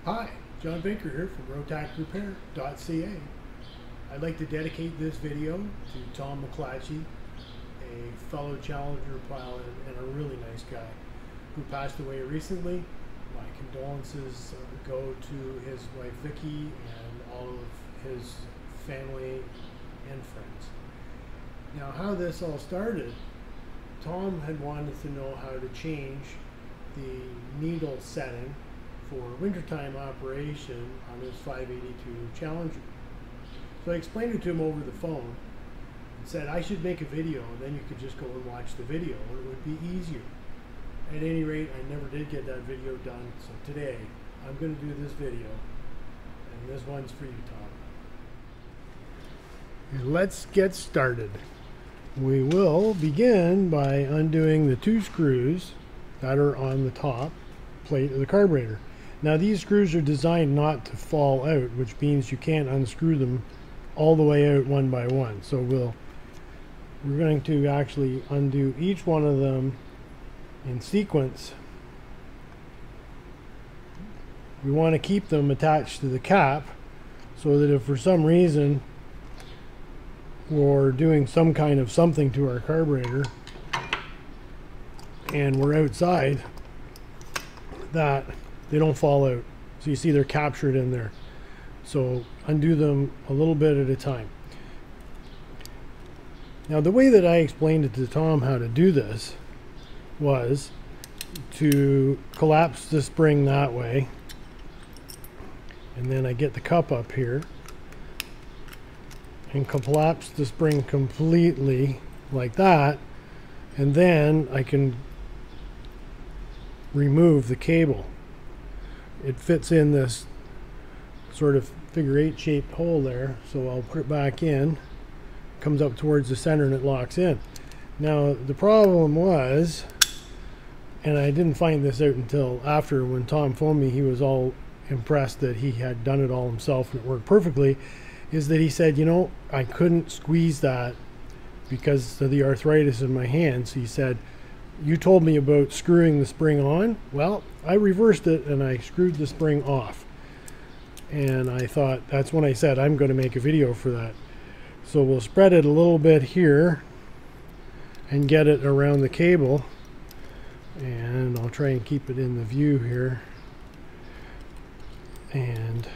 Hi, John Vinker here from RotacRepair.ca. I'd like to dedicate this video to Tom McClatchie, a fellow Challenger pilot and a really nice guy who passed away recently. My condolences go to his wife Vicky and all of his family and friends. Now, how this all started, Tom had wanted to know how to change the needle setting for wintertime operation on his 582 Challenger. So I explained it to him over the phone and said I should make a video and then you could just go and watch the video and it would be easier. At any rate, I never did get that video done, so today I'm going to do this video, and this one's for you, Tom. Let's get started. We will begin by undoing the two screws that are on the top plate of the carburetor. Now, these screws are designed not to fall out, which means you can't unscrew them all the way out one by one. So we're going to actually undo each one of them in sequence. We want to keep them attached to the cap so that if for some reason we're doing some kind of something to our carburetor and we're outside, that they don't fall out. So you see they're captured in there. So undo them a little bit at a time. Now, the way that I explained it to Tom how to do this was to collapse the spring that way, and then I get the cup up here and collapse the spring completely like that, and then I can remove the cable. It fits in this sort of figure 8 shaped hole there, so I'll put it back in, comes up towards the center, and it locks in. Now, the problem was, and I didn't find this out until after, when Tom phoned me, he was all impressed that he had done it all himself and it worked perfectly, is that he said, you know, I couldn't squeeze that because of the arthritis in my hands. He said, you told me about screwing the spring on. Well, I reversed it and I screwed the spring off. And I thought, that's when I said I'm going to make a video for that. So we'll spread it a little bit here and get it around the cable. And I'll try and keep it in the view here. And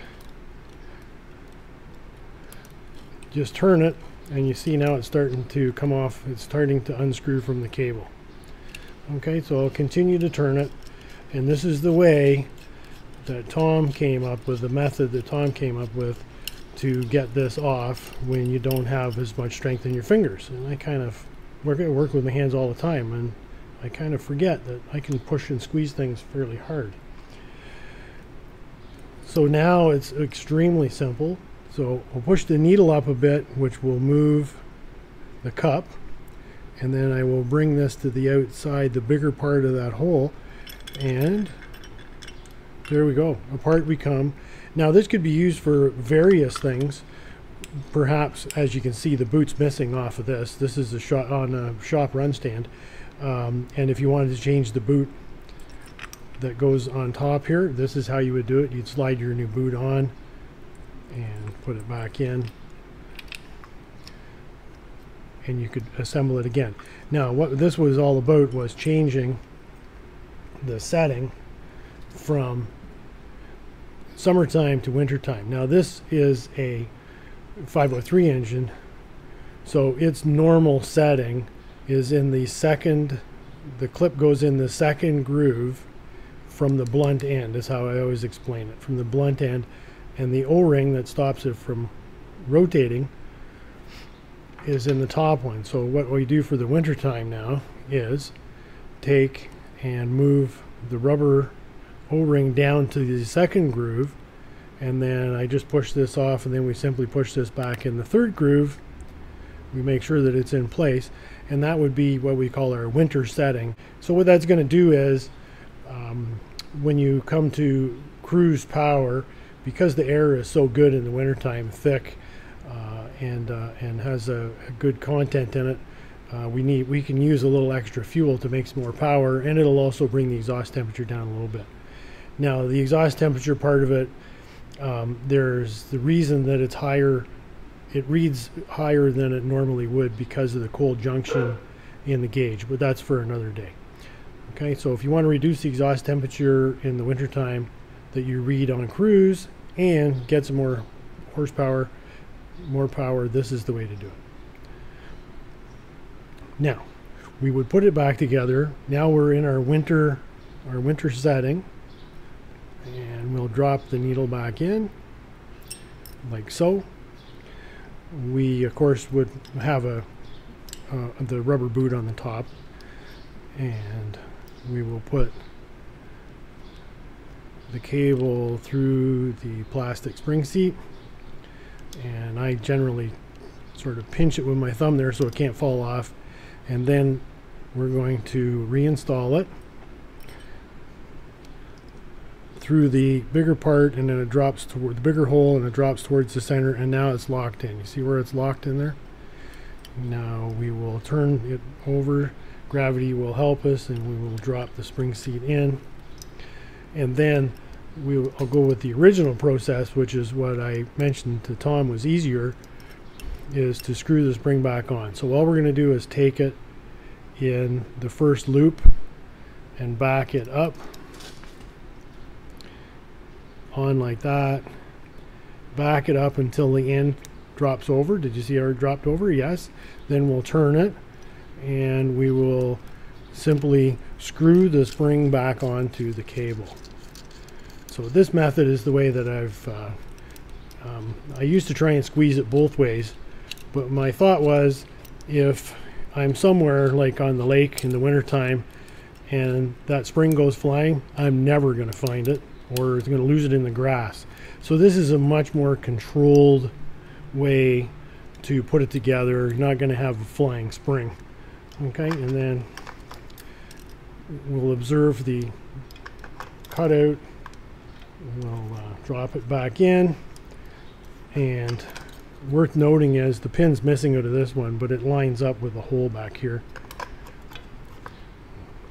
just turn it, and you see now it's starting to come off. It's starting to unscrew from the cable. Okay, so I'll continue to turn it, and this is the way that Tom came up with, the method that Tom came up with to get this off when you don't have as much strength in your fingers. And I kind of work with my hands all the time, and I kind of forget that I can push and squeeze things fairly hard. So now it's extremely simple. So we'll push the needle up a bit, which will move the cup. And then I will bring this to the outside, the bigger part of that hole, and there we go, apart we come. Now, this could be used for various things. Perhaps, as you can see, the boot's missing off of this. This is a shot on a shop run stand, and if you wanted to change the boot that goes on top here, this is how you would do it. You'd slide your new boot on and put it back in, and you could assemble it again. Now, what this was all about was changing the setting from summertime to wintertime. Now, this is a 503 engine, so its normal setting is in the second, the clip goes in the second groove from the blunt end, is how I always explain it, from the blunt end, and the O-ring that stops it from rotating is in the top one. So what we do for the winter time now is take and move the rubber O-ring down to the second groove, and then I just push this off, and then we simply push this back in the third groove. We make sure that it's in place, and that would be what we call our winter setting. So what that's going to do is when you come to cruise power, because the air is so good in the wintertime, thick, and has a good content in it, we can use a little extra fuel to make some more power, and it'll also bring the exhaust temperature down a little bit. Now the exhaust temperature part of it, there's the reason that it's higher. It reads higher than it normally would because of the cold junction in the gauge, but that's for another day. Okay, so if you want to reduce the exhaust temperature in the wintertime that you read on cruise and get some more horsepower, more power, this is the way to do it. Now, we would put it back together. Now we're in our winter setting, and we'll drop the needle back in like so. We of course would have the rubber boot on the top, and we will put the cable through the plastic spring seat, and I generally sort of pinch it with my thumb there so it can't fall off, and then we're going to reinstall it through the bigger part, and then it drops toward the bigger hole, and it drops towards the center, and now it's locked in. You see where it's locked in there? Now we will turn it over. Gravity will help us, and we will drop the spring seat in, and then I'll go with the original process, which is what I mentioned to Tom was easier, is to screw the spring back on. So all we're going to do is take it in the first loop and back it up on like that, back it up until the end drops over. Did you see how it dropped over? Yes. Then we'll turn it, and we will simply screw the spring back onto the cable. So this method is the way that I used to try and squeeze it both ways, but my thought was, if I'm somewhere like on the lake in the wintertime and that spring goes flying, I'm never going to find it, or it's going to lose it in the grass. So this is a much more controlled way to put it together. You're not going to have a flying spring. Okay, and then we'll observe the cutout. We'll drop it back in, and worth noting is the pin's missing out of this one, but it lines up with the hole back here.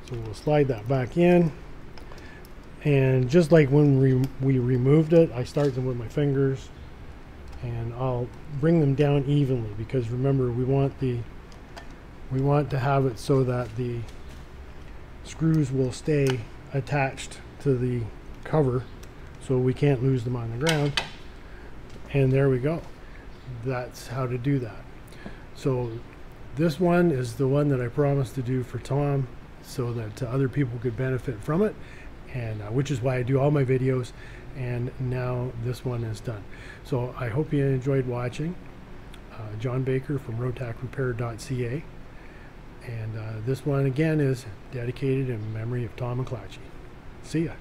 So we'll slide that back in, and just like when we removed it, I start them with my fingers, and I'll bring them down evenly, because remember, we want to have it so that the screws will stay attached to the cover, so we can't lose them on the ground. And there we go. That's how to do that. So this one is the one that I promised to do for Tom, so that other people could benefit from it, and which is why I do all my videos. And now this one is done. So I hope you enjoyed watching. John Baker from RotacRepair.ca, and this one again is dedicated in memory of Tom McClatchie. See ya.